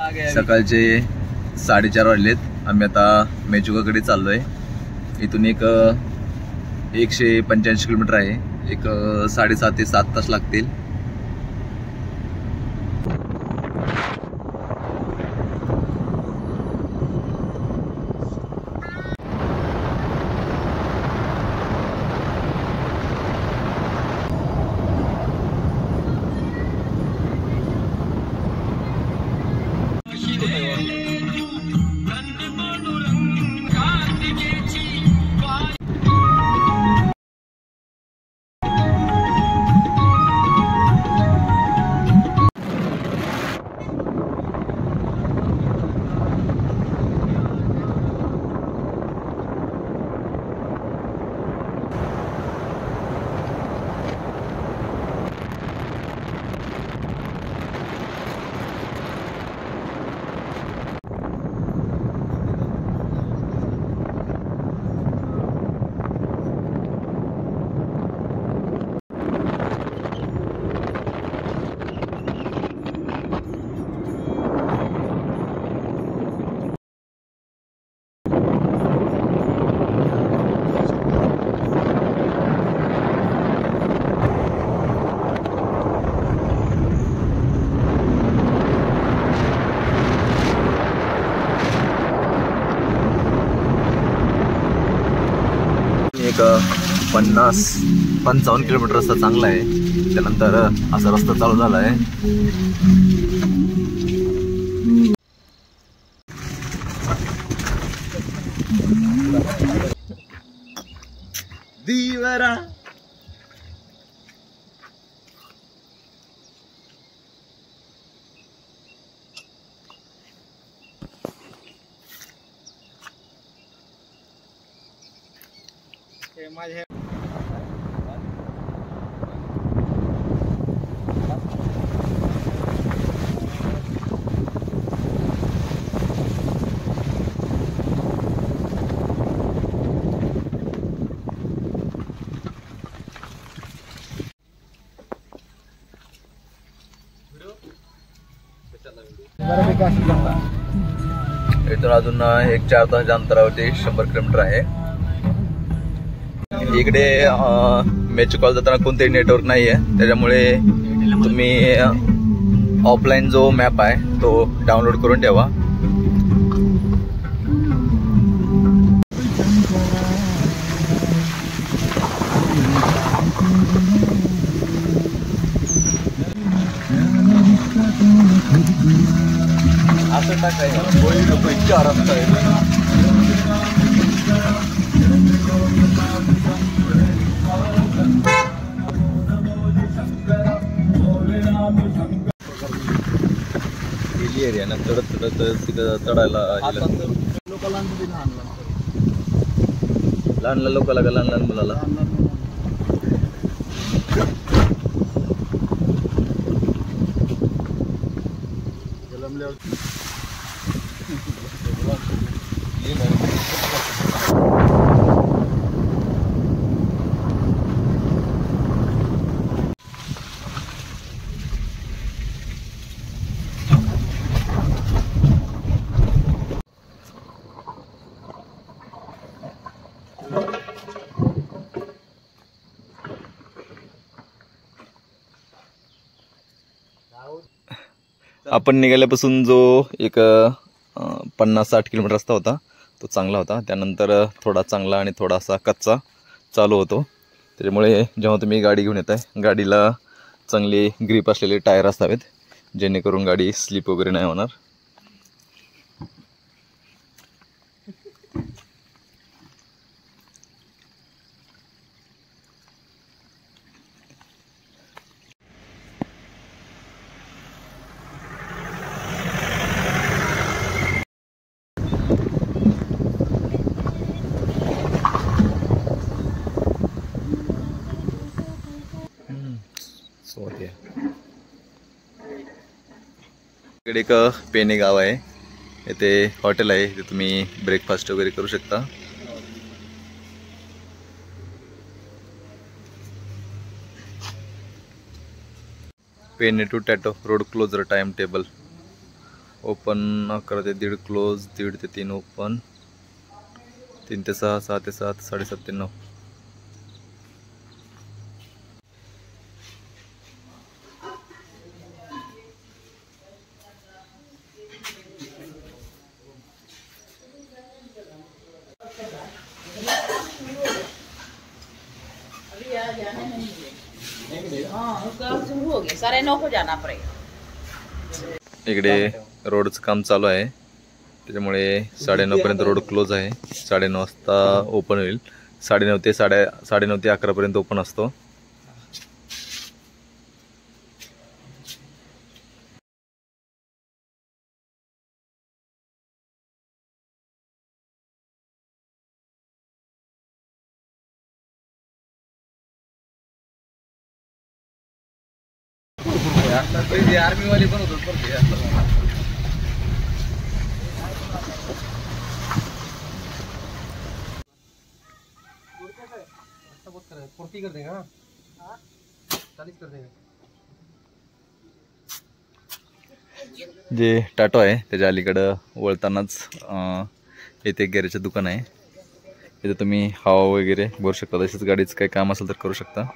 सकाळचे 4:30 वाजलेत. आम्ही आता मेचुकाकडे चाललोय. इथून एक 185 किलोमीटर आहे. एक 6.5 ते 7 तास लागतील. एक 50-55 किलोमीटर रस्ता चांगला आहे. त्यानंतर असा रस्ता चालू झाला आहे. दीवरा माझ्या इथून अजून एक 4 तासाच्या अंतरावरती 100 किलोमीटर आहे. इकडे मेचुकाला जाताना कोणतेही नेटवर्क नाही आहे. त्याच्यामुळे तुम्ही ऑफलाईन जो मॅप आहे तो डाउनलोड करून ठेवा. असं टाकाय चार एरिया ना चढत तिथं चढायला लहान लोकांना का लहान मुलाला आपण निघाल्यापासून जो एक 50-60 किलोमीटर रस्ता होता तो चांगला होता. त्यानंतर थोडा चांगला आणि थोडासा कच्चा चालू होतो. त्याच्यामुळे जेव्हा तुम्ही गाडी घेऊन येताय गाडीला चांगली ग्रीप असलेले टायर असावेत जेणेकरून गाडी स्लिप वगैरे नाही होणार. इकडे एक पेने गाव आहे. इथे हॉटेल आहे. इथे तुम्ही ब्रेकफास्ट वगैरे करू शकता. पेने टू टॅटो road closure time table. Open 11 ते 1:30 क्लोज, 1:30 ते 3 ओपन, 3 ते 6, 6 ते 7, 7:30 ते 9. इकडे रोडचं काम चालू आहे, त्याच्यामुळे 9:30 पर्यंत रोड क्लोज आहे. 9:30 वाजता ओपन होईल. 9:30 ते 9:30 ते 11 पर्यंत ओपन असतो. आर्मी वाले पण होतो. जे टाटो आहे त्याच्या अलीकडं वळतानाच इथे गॅरेजचं दुकान आहे. इथे तुम्ही हवा वगैरे भरू शकता. तसेच गाडीचं काही काम असेल तर करू शकता.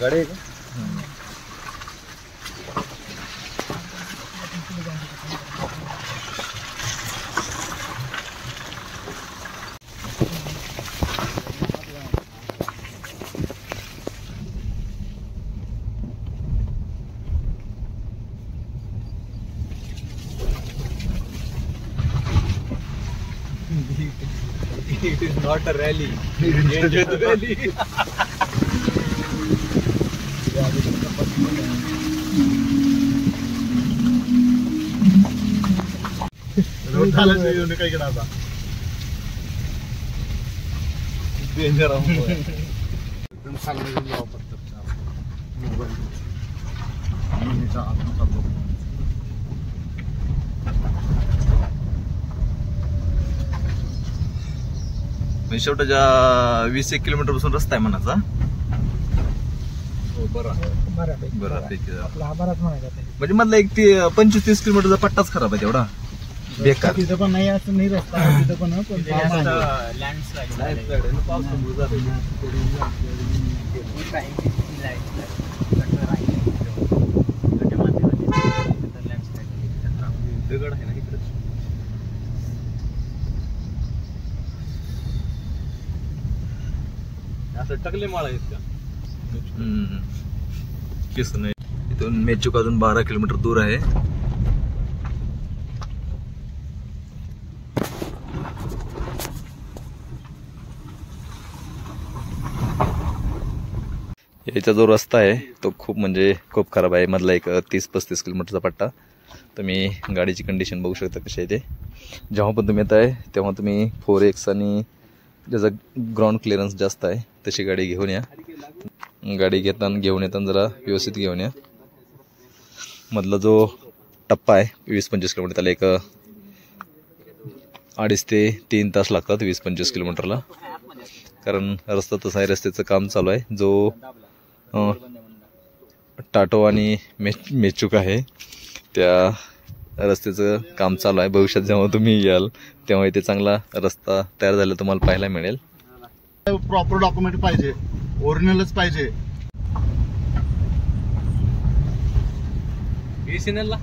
गाडी आहे का? It is not a rally. Enjoy the rally. Road झाला नाही काही कडे आता डेंजर आहे एकदम चांगलं वापरतात मोबाईल चा आपण चालतो. शेवटच्या 20-1 किलोमीटर पासून रस्ता आहे मनाचा. बऱ्यापैकी म्हणजे मधला एक 25-30 किलोमीटरचा पट्टाच खराब आहे तेवढा बेकार. तिथं पण नाही असं नाही रस्ता तिथं पण दगड आहे ना इकडे. असं टकले माळा आहेत का? केस नाही. इथून मेचूक अजून 12 किलोमीटर दूर आहे. याचा जो रस्ता आहे तो खूप खराब आहे. मधला एक 30-35 किलोमीटरचा पट्टा. तुम्ही गाडीची कंडिशन बघू शकता कशी आहे ते. जेव्हा पण तुम्ही येत आहे तेव्हा तुम्ही 4X आणि ज्याचा ग्राउंड क्लिअरन्स जास्त आहे तशी गाडी घेऊन या. गाडी घेऊन येताना जरा व्यवस्थित घेऊन या. मधला जो टप्पा आहे 20-25 किलोमीटर, त्याला एक 2.5 ते 3 तास लागतात 20-25 किलोमीटरला. कारण रस्ता तसा आहे, रस्त्याचं काम चालू आहे. जो टाटो आणि मेचूक आहे त्या रस्त्याचं काम चालू आहे. भविष्यात जेव्हा तुम्ही याल तेव्हा इथे चांगला रस्ता तयार झाला तुम्हाला पाहायला मिळेल. प्रॉपर डॉक्युमेंट पाहिजे, ओरिजिनलच पाहिजे. BSNL ला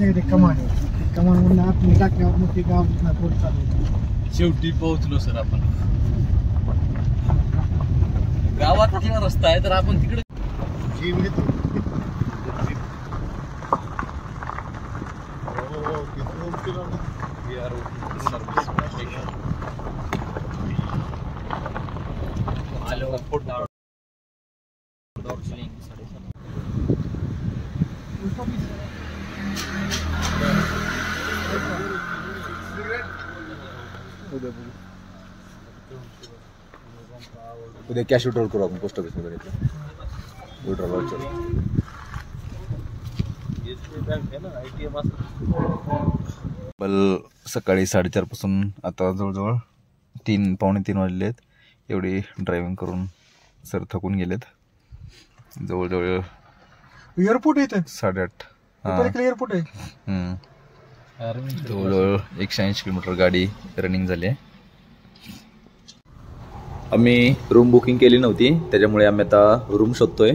आपल्याकडे कमान आहे. कमान म्हणून आपण टाकल्यावर मग ते गाव बोट चालू. शेवटी पोहोचलो सर आपण. गावात किंवा रस्ता आहे तर आपण तिकडे जीव घेतो. हो, किती किलोमीटर? उद्या कॅश विड्रॉल करू आपण पोस्ट ऑफिस वगैरे विड्रॉल. सकाळी 4:30 पासून आता जवळजवळ 3-3:15 वाजले आहेत. एवढी ड्रायव्हिंग करून सर थकून गेलेत. जवळजवळ एअरपोर्ट येतं 8:30. एअरपोर्ट आहे. जवळजवळ 180 किलोमीटर गाडी रनिंग झाली आहे. आम्ही रूम बुकिंग केली नव्हती, त्याच्यामुळे आम्ही आता रूम शोधतोय.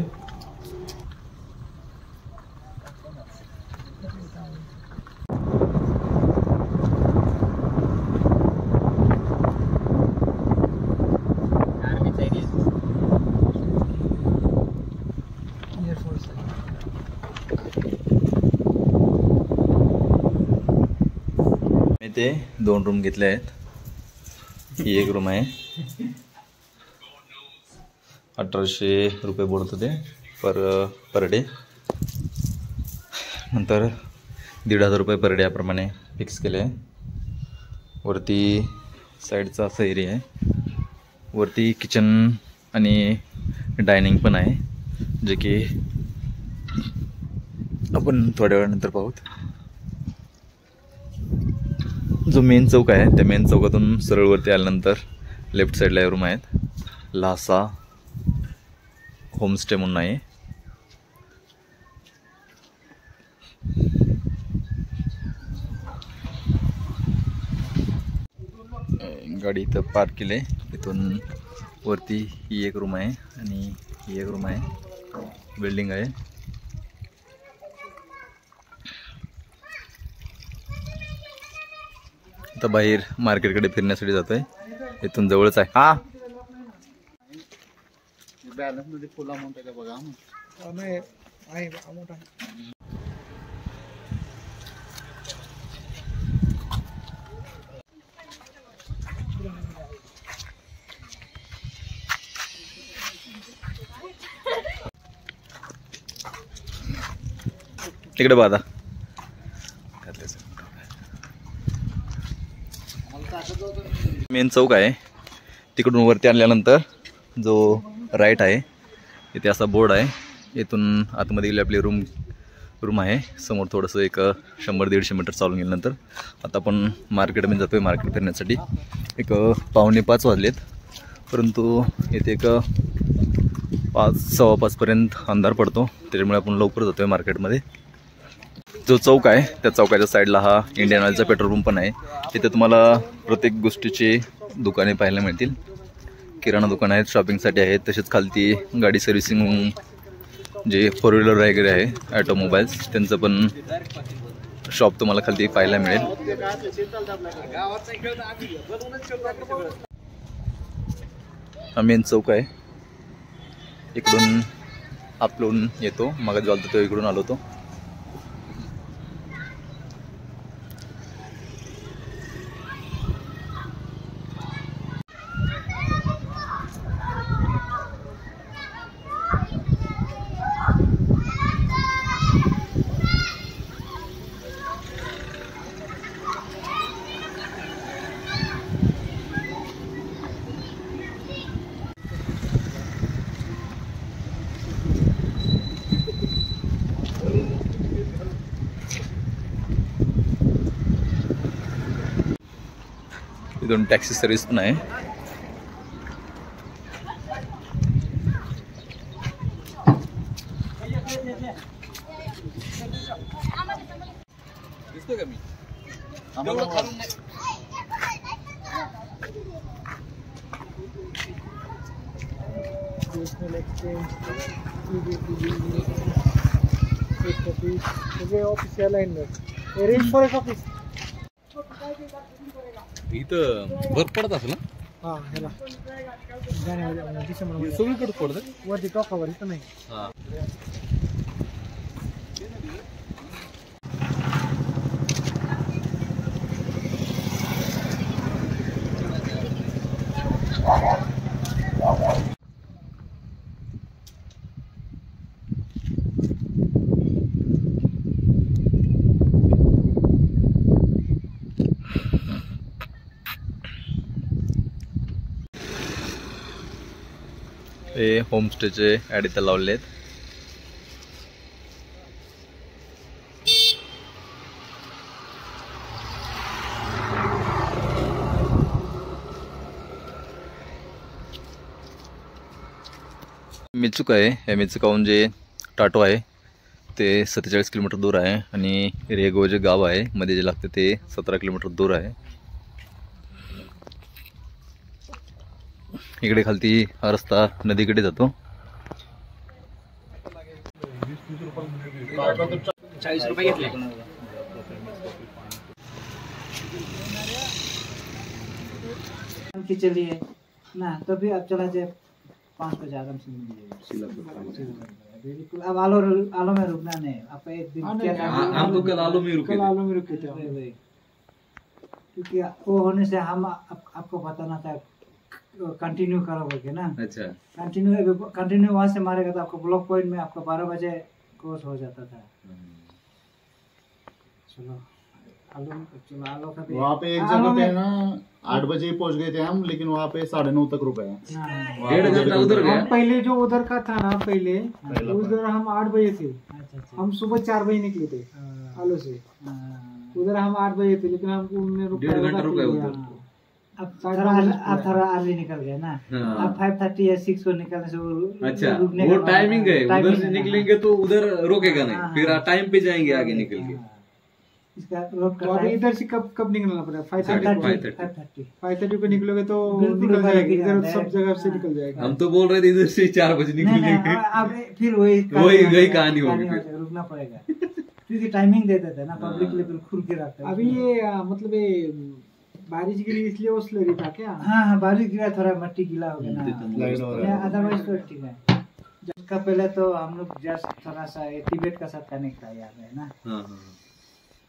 मी ते 2 रूम घेतले आहेत. ही एक रूम आहे. 1800 रुपये बोलत होते पर डे. नंतर 1,500 रुपये पर डे याप्रमाणे फिक्स केले आहे. वरती साईडचा असा एरिया आहे. वरती किचन आणि डायनिंग पण आहे, जे की आपण थोड्या वेळानंतर पाहूत. जो मेन चौक आहे त्या मेन चौकातून सरळ वरती आल्यानंतर लेफ्ट साईडला रूम आहेत. लासा होमस्टे म्हणून आहे. गाडी इथं पार्क केली आहे. इथून वरती ही एक रूम आहे आणि ही एक रूम आहे. बिल्डिंग आहे. आता बाहेर मार्केटकडे फिरण्यासाठी जातोय. इथून जवळच आहे. हा बॅलन्स मध्ये फुल अमाऊंट आहे का बघा. नाही आहे अमाऊंट आहे. तिकडे बघा. मेन चौक आहे. तिकडून वरती आणल्यानंतर जो राईट आहे इथे असा बोर्ड आहे. इथून आतमध्ये गेली आपली रूम आहे. समोर थोडंसं एक 100-150 मीटर चालून गेल्यानंतर आता आपण मार्केटमध्ये जातोय. मार्केट फिरण्यासाठी एक 4:45 वाजलेत, परंतु इथे एक 5-5:15 अंधार पडतो. त्याच्यामुळे आपण लवकर जातोय मार्केटमध्ये. जो चौक आहे त्या चौकाच्या साईडला हा इंडियन ऑइलचा पेट्रोल पंप पण आहे. तिथे तुम्हाला प्रत्येक गोष्टीची दुकाने पाहायला मिळतील. किराणा दुकान आहेत, शॉपिंगसाठी आहेत. तसेच खालती गाडी सर्व्हिसिंग जे 4 व्हीलर वगैरे आहे ऑटोमोबाईल्स, त्यांचं पण शॉप तुम्हाला खालती पाहायला मिळेल. हा मेन चौक आहे. इकडून आपलून येतो. मग जो आलतो तो इकडून आलो होतो. इथून टॅक्सी सर्व्हिस पण आहे. ऑफिशियल आहे. रेंज फॉर एक ऑफिस. इथं बर्फ पडत असेल ना हा ह्याला जानेवारी डिसेंबर सगळीकडे पडत. वरती टॉकावर इथं नाही. हा हे होमस्टेचे ॲड इथं लावले आहेत. मिचुका आहे. हे मिचुकाहून जे टाटो आहे ते 47 किलोमीटर दूर आहे आणि रेगो जे गाव आहे मध्ये जे लागते ते 17 किलोमीटर दूर आहे. इकडे खालती हा रस्ता नदीकडे जातो. 40 रुपये घेतले. की चलिए ना तो भी अब चला जाए 5 बजे आराम से मिल जाएगा. बिल्कुल. अब आलो में रुकना नहीं. आप एक दिन क्या हम तो कल आलो में रुके थे. आलो में रुके थे वही. क्योंकि वो होने से हम आपको बताना था कंटिन्यू करोगे के ना. अच्छा कंटिन्यू वहाँ से मारेगा तो आपको ब्लॉक पॉइंट में आपका 12 बजे क्रॉस हो जाता था. चलो आलो का भी वहाँ पे एक जगह पे ना 8 बजे पहुँच गए थे हम, लेकिन वहाँ पे 9:30 तक रुके हैं. 1.5 घंटा उधर गया. हम पहले जो उधर का था ना पहले उधर हम 8 बजे थे. हम सुबह 4 बजे निकले थे आलो से. उधर हम 8 बजे थे लेकिन हमको उनने 1.5 घंटा रुके उधर. अब थोड़ा अर्ली निकल गया ना. अब 5:30 या 6 को निकलने से वो अच्छा रुकने वो का टाइमिंग है. उधर से है ना. निकलेंगे तो उधर रोकेगा हाँ, नहीं. फिर टाइम पे जाएंगे आगे निकल के. इसका रोड का टाइम इधर से कब निकलना पड़ेगा? 5:30 5:30 पे निकलोगे तो बिल्कुल निकल जाएगा. निकल इधर जाएगा. सब जगह से निकल जाएगा. हम तो बोल रहे थे इधर से 4 बजे नहीं निकलेंगे. अब फिर वही वही कहानी होगी फिर. जाएगा, रुकना पड़ेगा. क्योंकि टाइमिंग देते थे ना पब्लिक लेवल खुल के रखते हैं. अभी ये मतलब ये बारिश गिरी इसलिए वो स्लरी था क्या? हाँ बारिश गिरा थोड़ा मट्टी गीला हो गया ना. अदरवाइज तो ठीक है. उसका पहले तो हम लोग जस्ट थोड़ा सा तिब्बत का साथ कनेक्ट था यहाँ पे ना. हाँ, हाँ.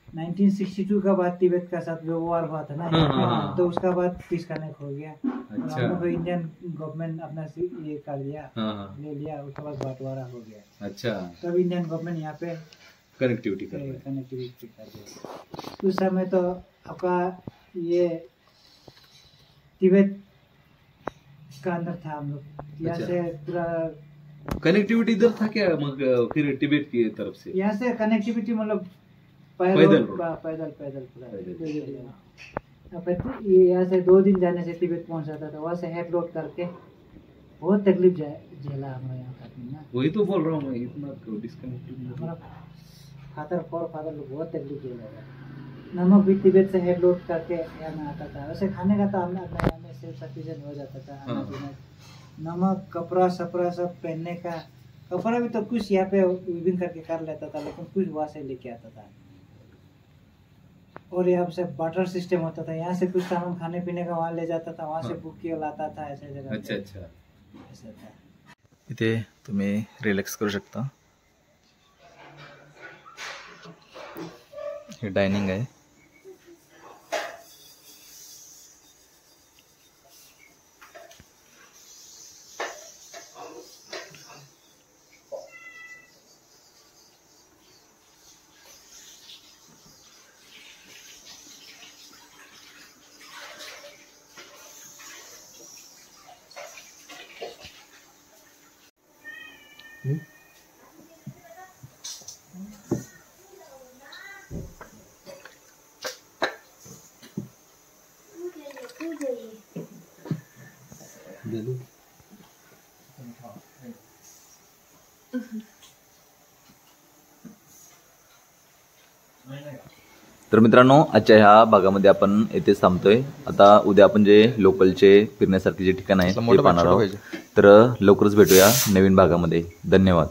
1962 का बाद तिब्बत का साथ जो वॉर हुआ था ना हाँ. तो उसका बाद डिस्कनेक्ट हो गया. अच्छा. हम लोग इंडियन गवर्नमेंट अपना ये कर लिया, हाँ, हाँ. ले लिया. उसके बाद बंटवारा हो गया. अच्छा तब इंडियन गवर्नमेंट यहाँ पे कनेक्टिविटी कर रहे हैं. कनेक्टिविटी कर दिया. उस समय तो आपका ये तिब्बत का अंदर था. हम लोग यहाँ अच्छा. से पूरा कनेक्टिविटी इधर था क्या मग फिर तिब्बत की तरफ से? यहाँ से कनेक्टिविटी मतलब पैदल पूरा पैदल. ये यहाँ से 2 दिन जाने से तिब्बत पहुँच जाता था. वहाँ से हेड लोड करके बहुत तकलीफ झेला हमारे यहाँ का ना. वही तो बोल रहा हूँ मैं. इतना डिस्कनेक्टिव. हमारा फादर लोग बहुत तकलीफ झेला था. नमक भी तिब्बत से हेड लोड करके यहाँ में आता था. वैसे खाने का तो हमने अपने यहाँ में सेल्फ सफिशिएंट हो जाता था. हाँ. नमक कपड़ा सपड़ा सब पहनने का. कपड़ा भी तो कुछ यहाँ पे विभिन्न करके कर लेता था लेकिन कुछ वहाँ से लेके आता था. और यहाँ से बाटर सिस्टम होता था. यहाँ से कुछ सामान खाने पीने का वहाँ ले जाता था. वहाँ से हाँ. बुक किया लाता था. ऐसे जगह अच्छा अच्छा. ऐसा था. इथे तुम्ही रिलॅक्स करू शकता. हे डायनिंग आहे. तर मित्रांनो आजच्या ह्या भागामध्ये आपण येथेच थांबतोय. आता उद्या आपण जे लोकलचे फिरण्यासारखे जे ठिकाण आहे ते पाहणार आहोत. तर लवकरच भेटूया नवीन भागामध्ये. धन्यवाद.